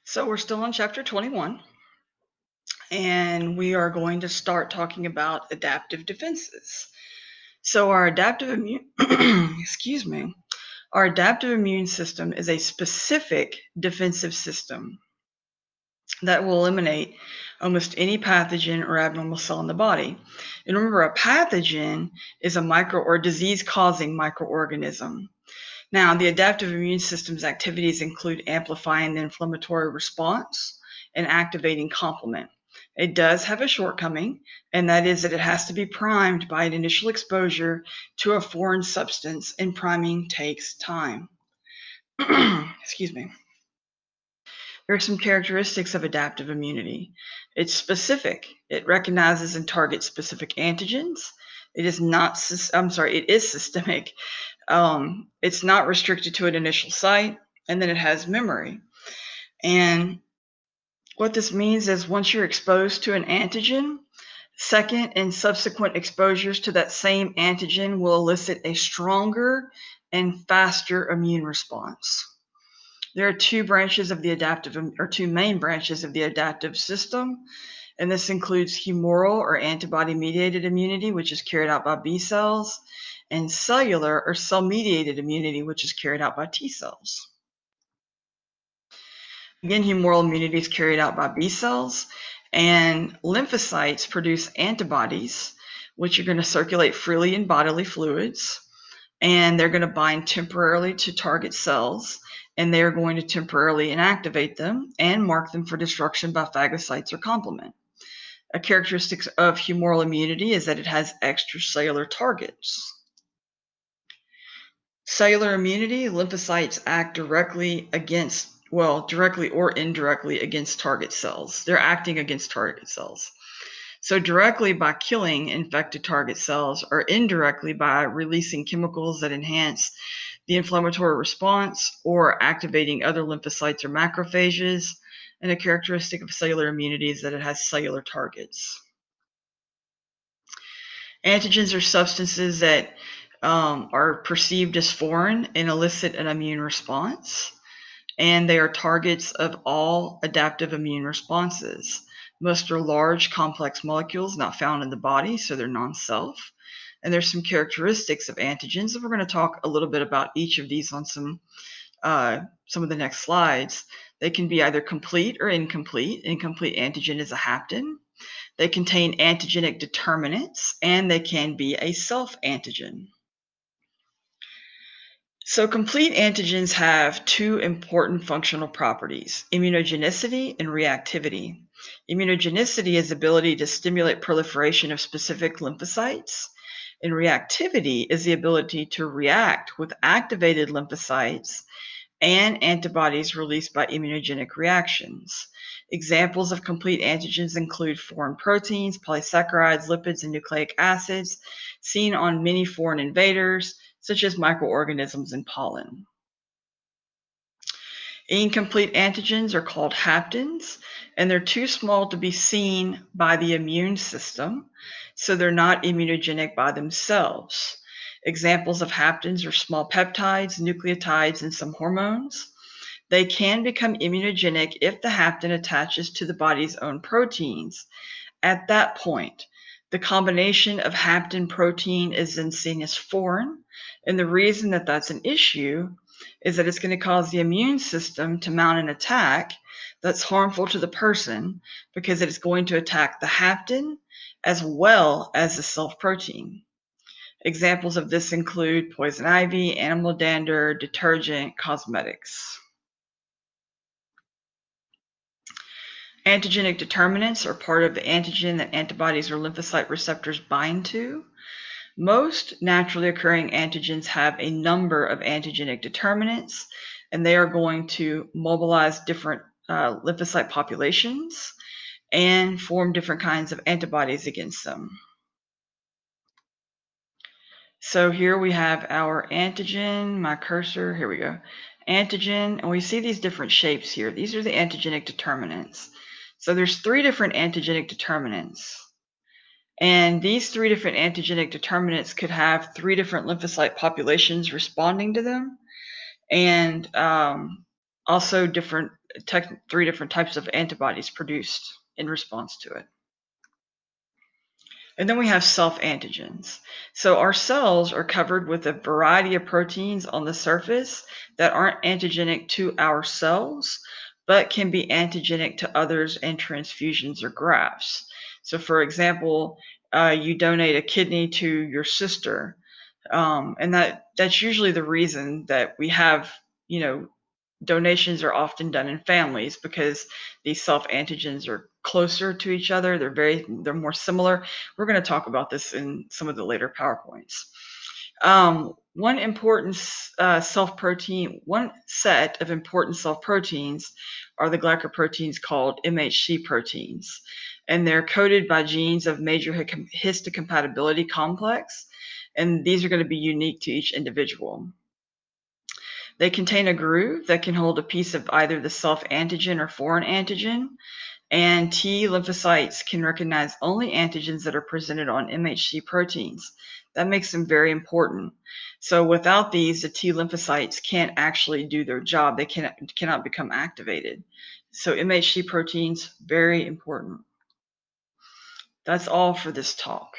So we're still on chapter 21, and we are going to start talking about adaptive defenses. So our adaptive immune, excuse me, our adaptive immune system is a specific defensive system that will eliminate almost any pathogen or abnormal cell in the body. And remember, a pathogen is a micro or disease-causing microorganism. Now, the adaptive immune system's activities include amplifying the inflammatory response and activating complement. It does have a shortcoming, and that is that it has to be primed by an initial exposure to a foreign substance, and priming takes time. Excuse me. There are some characteristics of adaptive immunity. It's specific. It recognizes and targets specific antigens. It is not, it is systemic. It's not restricted to an initial site, and then it has memory. And what this means is once you're exposed to an antigen, second and subsequent exposures to that same antigen will elicit a stronger and faster immune response. There are two main branches of the adaptive system, and this includes humoral or antibody-mediated immunity, which is carried out by B cells, and cellular or cell-mediated immunity, which is carried out by T cells. Again, humoral immunity is carried out by B cells, and lymphocytes produce antibodies, which are going to circulate freely in bodily fluids, and they're going to bind temporarily to target cells, and they're going to temporarily inactivate them and mark them for destruction by phagocytes or complement. A characteristic of humoral immunity is that it has extracellular targets. Cellular immunity, lymphocytes act directly or indirectly against target cells. They're acting against target cells. So directly by killing infected target cells, or indirectly by releasing chemicals that enhance the inflammatory response or activating other lymphocytes or macrophages. And a characteristic of cellular immunity is that it has cellular targets. Antigens are substances that are perceived as foreign and elicit an immune response, and they are targets of all adaptive immune responses. Most are large, complex molecules not found in the body, so they're non-self. And there's some characteristics of antigens, and we're going to talk a little bit about each of these on some of the next slides. They can be either complete or incomplete. Incomplete antigen is a hapten. They contain antigenic determinants, and they can be a self-antigen. So complete antigens have two important functional properties: immunogenicity and reactivity. Immunogenicity is the ability to stimulate proliferation of specific lymphocytes, and reactivity is the ability to react with activated lymphocytes and antibodies released by immunogenic reactions. Examples of complete antigens include foreign proteins, polysaccharides, lipids, and nucleic acids seen on many foreign invaders, such as microorganisms and pollen. Incomplete antigens are called haptens, and they're too small to be seen by the immune system, so they're not immunogenic by themselves. Examples of haptens are small peptides, nucleotides, and some hormones. They can become immunogenic if the hapten attaches to the body's own proteins. At that point, the combination of hapten protein is then seen as foreign, and the reason that that's an issue is that it's going to cause the immune system to mount an attack that's harmful to the person, because it is going to attack the hapten as well as the self protein. Examples of this include poison ivy, animal dander, detergent, cosmetics. Antigenic determinants are part of the antigen that antibodies or lymphocyte receptors bind to. Most naturally occurring antigens have a number of antigenic determinants, and they are going to mobilize different lymphocyte populations and form different kinds of antibodies against them. So here we have our antigen, my cursor, here we go, antigen, and we see these different shapes here. These are the antigenic determinants. So there's 3 different antigenic determinants. And these 3 different antigenic determinants could have 3 different lymphocyte populations responding to them, and also different three different types of antibodies produced in response to it. And then we have self-antigens. So our cells are covered with a variety of proteins on the surface that aren't antigenic to our cells, but can be antigenic to others in transfusions or grafts. So for example, you donate a kidney to your sister, and that's usually the reason that we have, donations are often done in families because these self-antigens are closer to each other. They're more similar. We're going to talk about this in some of the later PowerPoints. One important one set of important self-proteins are the glycoproteins called MHC proteins, and they're coded by genes of major histocompatibility complex, and these are going to be unique to each individual. They contain a groove that can hold a piece of either the self-antigen or foreign antigen, and T lymphocytes can recognize only antigens that are presented on MHC proteins. That makes them very important. So without these, the T lymphocytes can't actually do their job. They cannot become activated. So MHC proteins, very important. That's all for this talk.